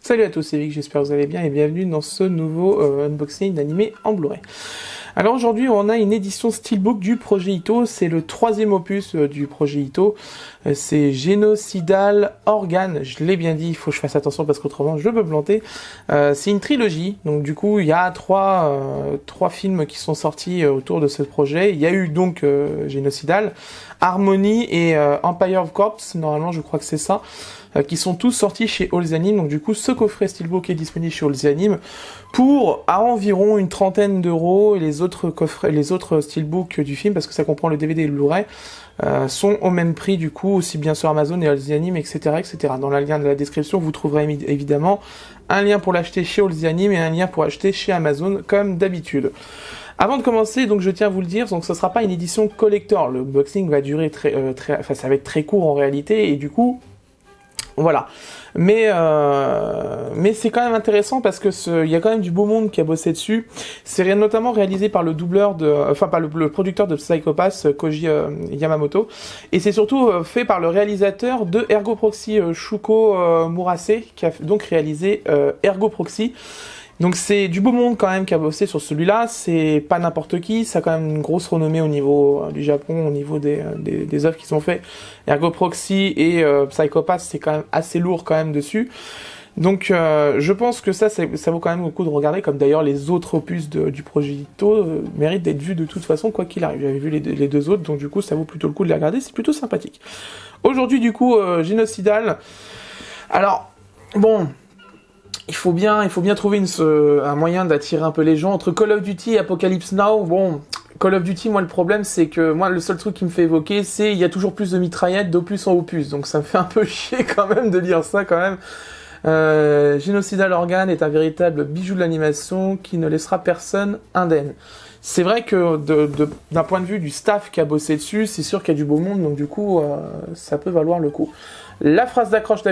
Salut à tous, c'est Vic, j'espère que vous allez bien et bienvenue dans ce nouveau unboxing d'animé en Blu-ray. Alors aujourd'hui on a une édition Steelbook du projet Ito, c'est le troisième opus du projet Ito, c'est Génocidal Organe, je l'ai bien dit, il faut que je fasse attention parce qu'autrement je peux me planter. C'est une trilogie, donc du coup il y a trois films qui sont sortis autour de ce projet. Il y a eu donc Génocidal, Harmony et Empire of Corps, normalement je crois que c'est ça, qui sont tous sortis chez All The Anime. Donc du coup ce coffret Steelbook est disponible chez All The Anime pour à environ une trentaine d'euros, et les autres coffrets, les autres Steelbooks du film, parce que ça comprend le DVD et le Blu-ray, sont au même prix du coup, aussi bien sur Amazon et All The Anime, etc., etc. Dans le lien de la description, vous trouverez évidemment un lien pour l'acheter chez All The Anime et un lien pour acheter chez Amazon, comme d'habitude. Avant de commencer, donc je tiens à vous le dire, donc ce sera pas une édition collector. Le unboxing va durer enfin ça va être très court en réalité, et du coup, voilà. Mais c'est quand même intéressant parce que il y a quand même du beau monde qui a bossé dessus. C'est notamment réalisé par le doubleur par le producteur de Psycho Pass, Koji Yamamoto, et c'est surtout fait par le réalisateur de Ergo Proxy, Shuko Murase, qui a donc réalisé Ergo Proxy. Donc c'est du beau monde quand même qui a bossé sur celui-là, c'est pas n'importe qui, ça a quand même une grosse renommée au niveau du Japon, au niveau des œuvres qui sont faites. Ergo Proxy et Psycho Pass, c'est quand même assez lourd quand même dessus. Donc je pense que ça vaut quand même le coup de regarder, comme d'ailleurs les autres opus du projet Ito méritent d'être vus de toute façon quoi qu'il arrive. J'avais vu les deux autres, donc du coup ça vaut plutôt le coup de les regarder, c'est plutôt sympathique. Aujourd'hui du coup, Génocidal. Alors, bon... Il faut bien trouver un moyen d'attirer un peu les gens. Entre Call of Duty et Apocalypse Now, bon, Call of Duty, moi le problème c'est que moi le seul truc qui me fait évoquer, c'est il y a toujours plus de mitraillettes d'opus en opus, donc ça me fait un peu chier quand même de lire ça quand même. Génocidal Organe est un véritable bijou de l'animation qui ne laissera personne indemne. C'est vrai que d'un point de vue du staff qui a bossé dessus, c'est sûr qu'il y a du beau monde, donc du coup ça peut valoir le coup. La phrase d'accroche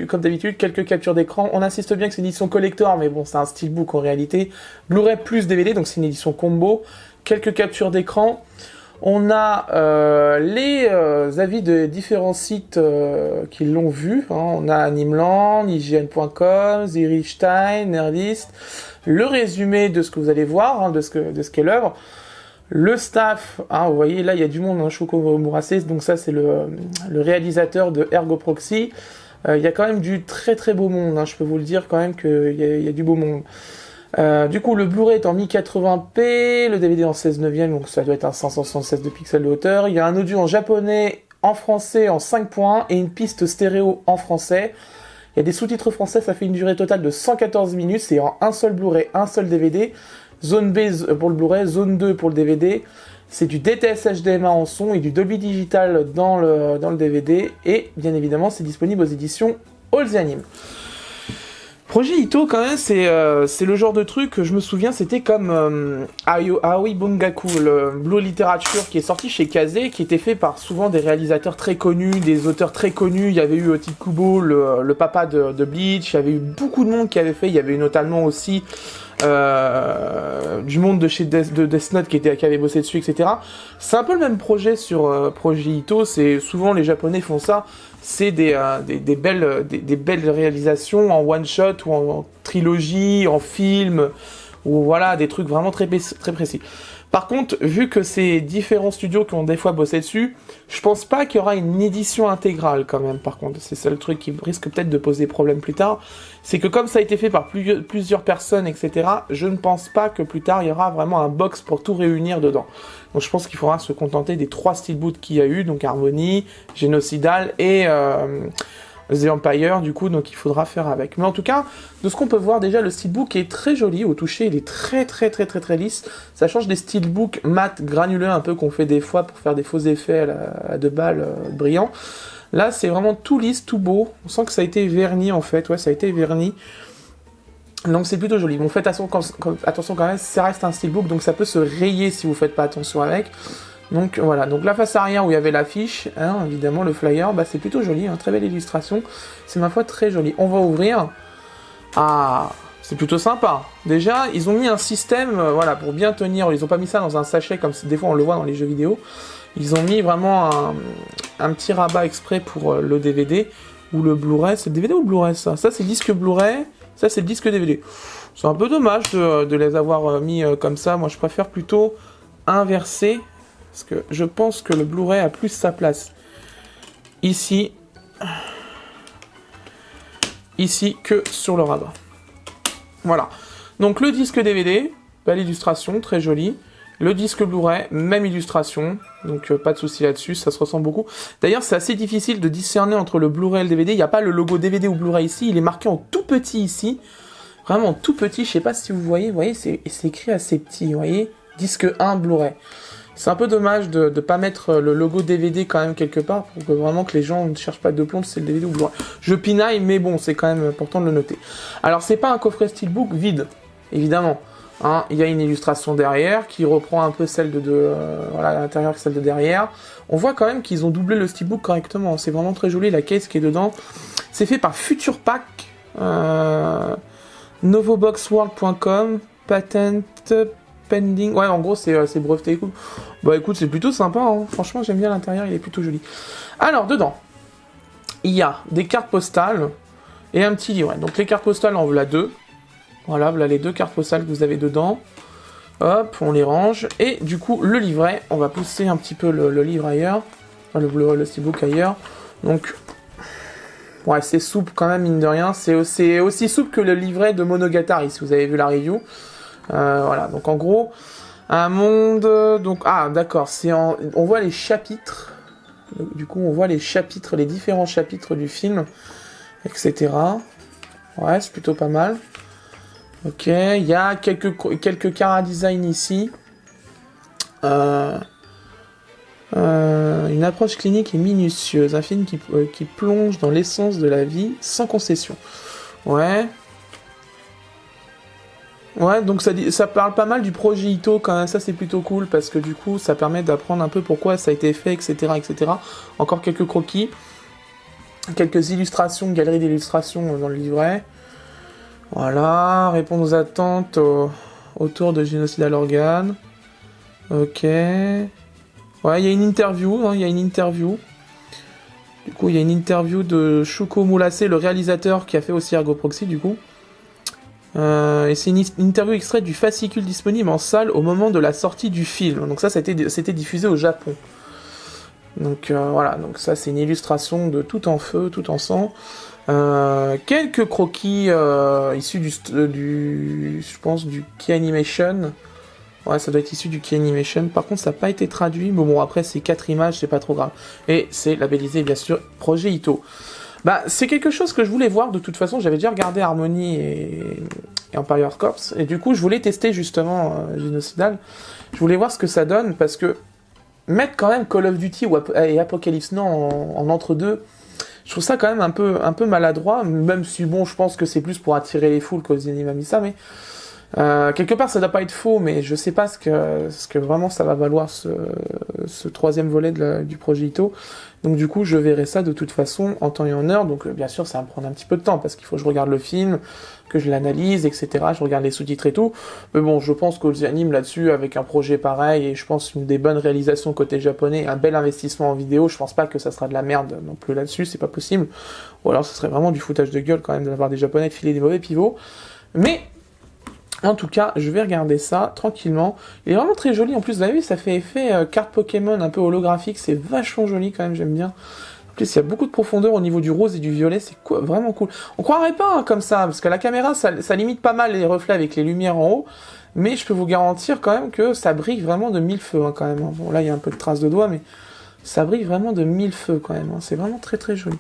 comme d'habitude, quelques captures d'écran. On insiste bien que c'est une édition collector, mais bon, c'est un steelbook en réalité. Blu-ray plus DVD, donc c'est une édition combo. Quelques captures d'écran. On a les avis de différents sites qui l'ont vu. Hein. On a Animeland, IGN.com, Zerichstein, Nerdist. Le résumé de ce que vous allez voir, hein, de ce qu'est l'œuvre. Le staff, hein, vous voyez, là, il y a du monde, hein, Shuko Murase, donc ça, c'est le réalisateur de Ergo Proxy. Il y a quand même du très très beau monde, hein, je peux vous le dire quand même qu'il y a du beau monde. Du coup, le Blu-ray est en 1080p, le DVD en 16 neuvième, donc ça doit être un 576 de pixels de hauteur. Il y a un audio en japonais, en français, en 5 points, et une piste stéréo en français. Il y a des sous-titres français, ça fait une durée totale de 114 minutes, c'est en un seul Blu-ray, un seul DVD. Zone B pour le Blu-ray, zone 2 pour le DVD. C'est du DTS HDMI en son et du Dolby Digital dans le DVD. Et bien évidemment, c'est disponible aux éditions All The Anime. Projet Ito, quand même, c'est le genre de truc que je me souviens, c'était comme Aoi Bungaku, le Blue Literature, qui est sorti chez Kazé, qui était fait par souvent des réalisateurs très connus, des auteurs très connus. Il y avait eu Tikubo, le papa de Bleach, il y avait eu beaucoup de monde qui avait fait, il y avait eu notamment aussi du monde de chez Death Note qui avait bossé dessus, etc. C'est un peu le même projet sur Projet Ito, c'est souvent les Japonais font ça, c'est des belles réalisations en one shot ou en trilogie, en film, ou voilà, des trucs vraiment très précis. Par contre, vu que c'est différents studios qui ont des fois bossé dessus, je pense pas qu'il y aura une édition intégrale quand même, par contre. C'est ça le truc qui risque peut-être de poser problème plus tard. C'est que comme ça a été fait par plusieurs personnes, etc., je ne pense pas que plus tard il y aura vraiment un box pour tout réunir dedans. Donc je pense qu'il faudra se contenter des 3 steelbooks qu'il y a eu, donc Harmony, Génocidal et The Empire, du coup, donc il faudra faire avec. Mais en tout cas, de ce qu'on peut voir, déjà, le steelbook est très joli. Au toucher, il est très lisse. Ça change des steelbooks mat granuleux, un peu qu'on fait des fois pour faire des faux effets à 2 balles brillants. Là, c'est vraiment tout lisse, tout beau. On sent que ça a été verni, en fait. Ouais, ça a été verni. Donc c'est plutôt joli. Bon, faites attention quand même, ça reste un steelbook, donc ça peut se rayer si vous faites pas attention avec. Donc voilà, donc la face arrière où il y avait l'affiche, hein, évidemment le flyer, bah, c'est plutôt joli, hein, très belle illustration, c'est ma foi très joli. On va ouvrir. Ah, c'est plutôt sympa. Déjà, ils ont mis un système, voilà, pour bien tenir, ils ont pas mis ça dans un sachet comme des fois on le voit dans les jeux vidéo. Ils ont mis vraiment un petit rabat exprès pour le DVD ou le Blu-ray. C'est le DVD ou le Blu-ray ça? Ça c'est disque Blu-ray, Ça, c'est le disque DVD. C'est un peu dommage de les avoir mis comme ça. Moi, je préfère plutôt inverser, parce que je pense que le Blu-ray a plus sa place ici que sur le rabat. Voilà. Donc le disque DVD, belle illustration, très jolie. Le disque Blu-ray, même illustration, donc pas de souci là-dessus, ça se ressemble beaucoup. D'ailleurs, c'est assez difficile de discerner entre le Blu-ray et le DVD. Il n'y a pas le logo DVD ou Blu-ray ici, il est marqué en tout petit ici. Vraiment tout petit, je sais pas si vous voyez, c'est écrit assez petit, vous voyez. Disque 1 Blu-ray. C'est un peu dommage de ne pas mettre le logo DVD quand même quelque part, pour que vraiment que les gens ne cherchent pas de plomb si c'est le DVD ou Blu-ray. Je pinaille, mais bon, c'est quand même important de le noter. Alors, c'est pas un coffret Steelbook vide, évidemment. Hein, il y a une illustration derrière qui reprend un peu celle voilà, à l'intérieur que celle de derrière. On voit quand même qu'ils ont doublé le Steelbook correctement. C'est vraiment très joli, la case qui est dedans. C'est fait par Future Pack, novoboxworld.com, patent pending. Ouais, en gros, c'est breveté. Bah écoute, c'est plutôt sympa. Hein. Franchement, j'aime bien l'intérieur, il est plutôt joli. Alors, dedans, il y a des cartes postales et un petit livret. Donc, les cartes postales, on voilà deux. Voilà les deux cartes postales que vous avez dedans. Hop, on les range. Et du coup, le livret, on va pousser un petit peu le livre ailleurs. Enfin, le steelbook ailleurs. Donc, ouais, c'est souple quand même, mine de rien. C'est aussi souple que le livret de Monogatari, si vous avez vu la review. Voilà, donc en gros, un monde... Donc, ah, d'accord, on voit les chapitres. Du coup, on voit les chapitres, les différents chapitres du film, etc. Ouais, c'est plutôt pas mal. Ok, il y a quelques chara design ici. Une approche clinique et minutieuse. Un film qui plonge dans l'essence de la vie sans concession. Ouais. Ouais, donc ça parle pas mal du projet Ito quand même. Ça, c'est plutôt cool parce que du coup, ça permet d'apprendre un peu pourquoi ça a été fait, etc., etc. Encore quelques croquis. Quelques illustrations, galerie d'illustrations dans le livret. Voilà, répondre aux attentes autour de génocide à l'organe. Ok. Ouais, il y a une interview, hein, Du coup, il y a une interview de Shuko Murase, le réalisateur qui a fait aussi Ergo Proxy, du coup. Et c'est une interview extraite du fascicule disponible en salle au moment de la sortie du film. Donc ça, c'était diffusé au Japon. Donc voilà, donc ça c'est une illustration de Tout en feu, tout en sang. Quelques croquis issus je pense du Key Animation. Ouais, ça doit être issu du Key Animation. Par contre, ça n'a pas été traduit. Mais bon, après, c'est 4 images, c'est pas trop grave. Et c'est labellisé, bien sûr, Projet Ito. Bah, c'est quelque chose que je voulais voir. De toute façon, j'avais déjà regardé Harmony et Empire Corps. Et du coup, je voulais tester, justement, Génocidal. Je voulais voir ce que ça donne, parce que mettre quand même Call of Duty et Apocalypse Now en entre-deux, je trouve ça quand même un peu maladroit, même si, bon, je pense que c'est plus pour attirer les foules qu'Ozzy m'a mis ça, mais quelque part, ça doit pas être faux, mais je sais pas ce que vraiment ça va valoir ce troisième volet du projet Ito. Donc du coup, je verrai ça de toute façon en temps et en heure. Donc bien sûr, ça va me prendre un petit peu de temps parce qu'il faut que je regarde le film, que je l'analyse, etc. Je regarde les sous-titres et tout. Mais bon, je pense qu'Ozzy anime là-dessus avec un projet pareil et je pense une des bonnes réalisations côté japonais, un bel investissement en vidéo. Je pense pas que ça sera de la merde non plus là-dessus, c'est pas possible. Ou alors, ce serait vraiment du foutage de gueule quand même d'avoir des japonais filer des mauvais pivots. Mais en tout cas, je vais regarder ça tranquillement. Il est vraiment très joli. En plus, vous avez vu, ça fait effet carte Pokémon un peu holographique. C'est vachement joli quand même, j'aime bien. En plus, il y a beaucoup de profondeur au niveau du rose et du violet. C'est vraiment cool. On croirait pas hein, comme ça, parce que la caméra, ça limite pas mal les reflets avec les lumières en haut. Mais je peux vous garantir quand même que ça brille vraiment de mille feux hein, quand même. Bon, là, il y a un peu de traces de doigts, mais ça brille vraiment de mille feux quand même. Hein. C'est vraiment très très joli.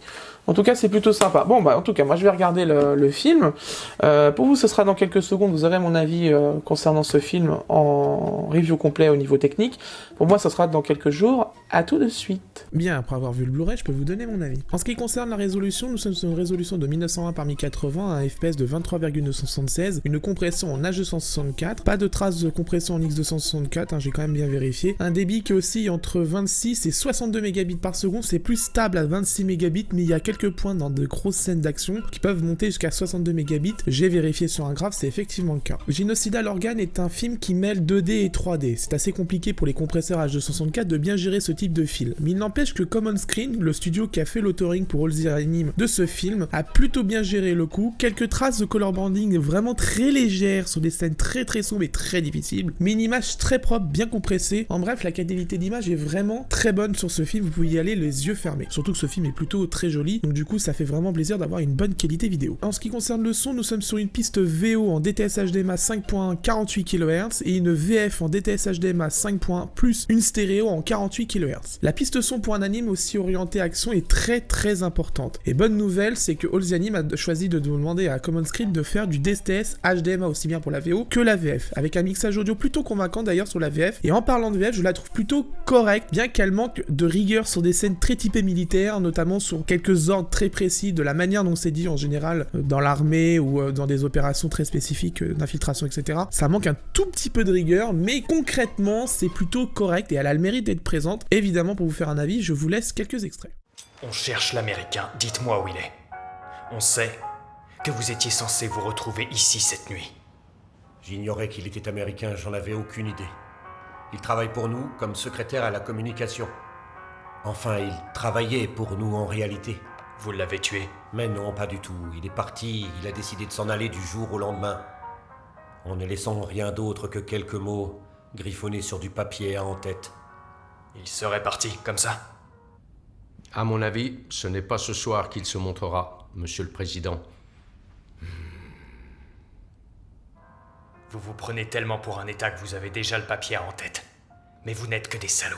En tout cas, c'est plutôt sympa. Bon, bah, en tout cas, moi, je vais regarder le film. Pour vous, ce sera dans quelques secondes. Vous aurez mon avis concernant ce film en review complet au niveau technique. Pour moi, ce sera dans quelques jours. À tout de suite. Bien, après avoir vu le Blu-ray, je peux vous donner mon avis. En ce qui concerne la résolution, nous sommes sur une résolution de 1920 par 1080, un FPS de 23,976, une compression en H264, pas de traces de compression en X264, hein, j'ai quand même bien vérifié. Un débit qui oscille entre 26 et 62 mégabits par seconde, c'est plus stable à 26 mégabits, mais il y a quelques quelques points dans de grosses scènes d'action qui peuvent monter jusqu'à 62 mégabits. J'ai vérifié sur un graphe, c'est effectivement le cas. Génocida l'organe est un film qui mêle 2D et 3D. C'est assez compliqué pour les compresseurs H264 de bien gérer ce type de film. Mais il n'empêche que Common Screen, le studio qui a fait l'authoring pour All the Anime de ce film, a plutôt bien géré le coup. Quelques traces de color branding vraiment très légères sur des scènes très sombres et très difficiles, mais une image très propre, bien compressée. En bref, la qualité d'image est vraiment très bonne sur ce film, vous pouvez y aller les yeux fermés. Surtout que ce film est plutôt très joli, donc du coup ça fait vraiment plaisir d'avoir une bonne qualité vidéo. En ce qui concerne le son, nous sommes sur une piste VO en DTS HDMI 5.48 kHz et une VF en DTS HDMI 5. Plus une stéréo en 48 kHz. La piste son pour un anime aussi orienté action est très importante. Et bonne nouvelle, c'est que All the Anime a choisi de demander à Common Screen de faire du DTS HDMI aussi bien pour la VO que la VF, avec un mixage audio plutôt convaincant d'ailleurs sur la VF. Et en parlant de VF, je la trouve plutôt correcte, bien qu'elle manque de rigueur sur des scènes très typées militaires, notamment sur quelques ordres très précis de la manière dont c'est dit en général dans l'armée ou dans des opérations très spécifiques d'infiltration, etc. Ça manque un tout petit peu de rigueur, mais concrètement, c'est plutôt correct et elle a le mérite d'être présente. Évidemment, pour vous faire un avis, je vous laisse quelques extraits. On cherche l'Américain, dites-moi où il est. On sait que vous étiez censé vous retrouver ici cette nuit. J'ignorais qu'il était américain, j'en avais aucune idée. Il travaille pour nous comme secrétaire à la communication. Enfin, il travaillait pour nous en réalité. Vous l'avez tué? Mais non, pas du tout. Il est parti, il a décidé de s'en aller du jour au lendemain. En ne laissant rien d'autre que quelques mots griffonnés sur du papier en tête. Il serait parti, comme ça? À mon avis, ce n'est pas ce soir qu'il se montrera, Monsieur le Président. Vous vous prenez tellement pour un État que vous avez déjà le papier en tête. Mais vous n'êtes que des salauds.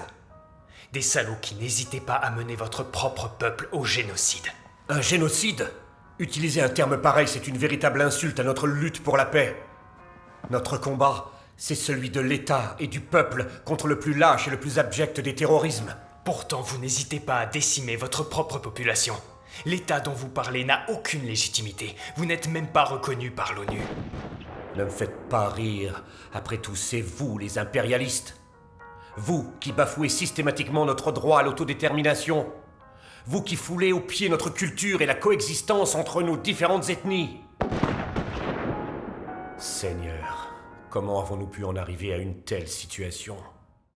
Des salauds qui n'hésitez pas à mener votre propre peuple au génocide. Un génocide? Utiliser un terme pareil, c'est une véritable insulte à notre lutte pour la paix. Notre combat, c'est celui de l'État et du peuple contre le plus lâche et le plus abject des terrorismes. Pourtant, vous n'hésitez pas à décimer votre propre population. L'État dont vous parlez n'a aucune légitimité. Vous n'êtes même pas reconnu par l'ONU. Ne me faites pas rire. Après tout, c'est vous, les impérialistes. Vous qui bafouez systématiquement notre droit à l'autodétermination. Vous qui foulez aux pieds notre culture et la coexistence entre nos différentes ethnies. Seigneur, comment avons-nous pu en arriver à une telle situation ?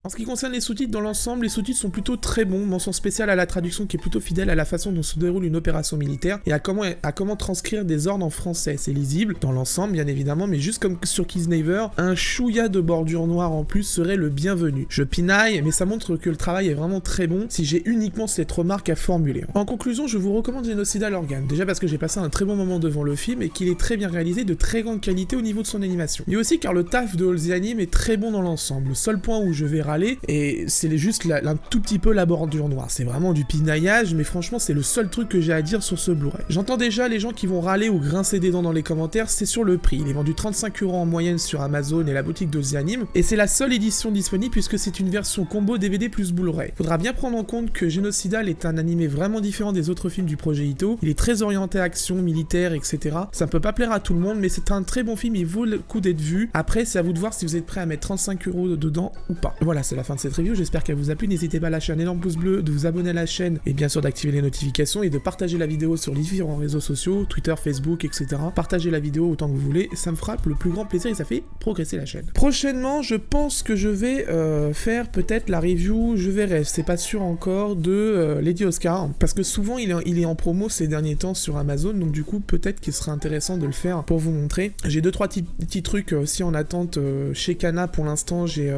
En ce qui concerne les sous-titres dans l'ensemble, les sous-titres sont plutôt très bons, mention spéciale à la traduction qui est plutôt fidèle à la façon dont se déroule une opération militaire et à comment transcrire des ordres en français. C'est lisible dans l'ensemble bien évidemment, mais juste comme sur Kisnaver, un chouïa de bordure noire en plus serait le bienvenu. Je pinaille, mais ça montre que le travail est vraiment très bon si j'ai uniquement cette remarque à formuler. En conclusion, je vous recommande Génocida l'organe, déjà parce que j'ai passé un très bon moment devant le film et qu'il est très bien réalisé, de très grande qualité au niveau de son animation. Mais aussi car le taf de All the Anime est très bon dans l'ensemble. Le seul point où je vais râler, et c'est juste un tout petit peu la bordure noire, c'est vraiment du pinaillage, mais franchement c'est le seul truc que j'ai à dire sur ce Blu-ray. J'entends déjà les gens qui vont râler ou grincer des dents dans les commentaires, c'est sur le prix. Il est vendu 35 € en moyenne sur Amazon et la boutique de The Anime, et c'est la seule édition disponible puisque c'est une version combo DVD plus Blu-ray. Faudra bien prendre en compte que Génocidal est un animé vraiment différent des autres films du projet Ito, il est très orienté action, militaire, etc. Ça ne peut pas plaire à tout le monde, mais c'est un très bon film, il vaut le coup d'être vu. Après c'est à vous de voir si vous êtes prêt à mettre 35 € dedans ou pas. Voilà, c'est la fin de cette review, j'espère qu'elle vous a plu, n'hésitez pas à lâcher un énorme pouce bleu, de vous abonner à la chaîne et bien sûr d'activer les notifications et de partager la vidéo sur les différents réseaux sociaux, Twitter, Facebook, etc. Partagez la vidéo autant que vous voulez, ça me fera le plus grand plaisir et ça fait progresser la chaîne. Prochainement, je pense que je vais faire peut-être la review, je verrai, c'est pas sûr encore, de Lady Oscar, parce que souvent il est en promo ces derniers temps sur Amazon, donc du coup peut-être qu'il serait intéressant de le faire pour vous montrer. J'ai 2-3 petits trucs aussi en attente chez Kana pour l'instant, j'ai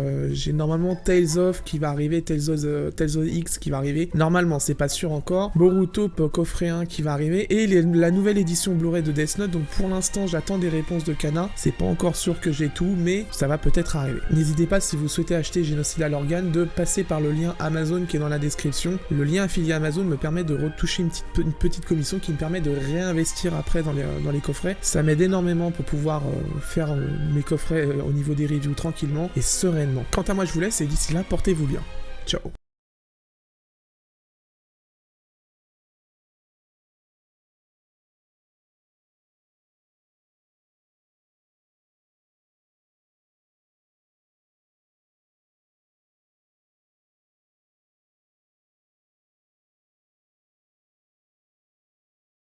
normalement Tales of qui va arriver, Tales of X qui va arriver, normalement c'est pas sûr encore, Boruto coffret 1 qui va arriver, et la nouvelle édition Blu-ray de Death Note, donc pour l'instant j'attends des réponses de Kana, c'est pas encore sûr que j'ai tout, mais ça va peut-être arriver. N'hésitez pas si vous souhaitez acheter Génocida l'organe de passer par le lien Amazon qui est dans la description, le lien affilié Amazon me permet de retoucher une petite commission qui me permet de réinvestir après dans les coffrets, ça m'aide énormément pour pouvoir faire mes coffrets au niveau des reviews tranquillement et sereinement. Quant à moi je vous laisse et d'ici là portez-vous bien. Ciao.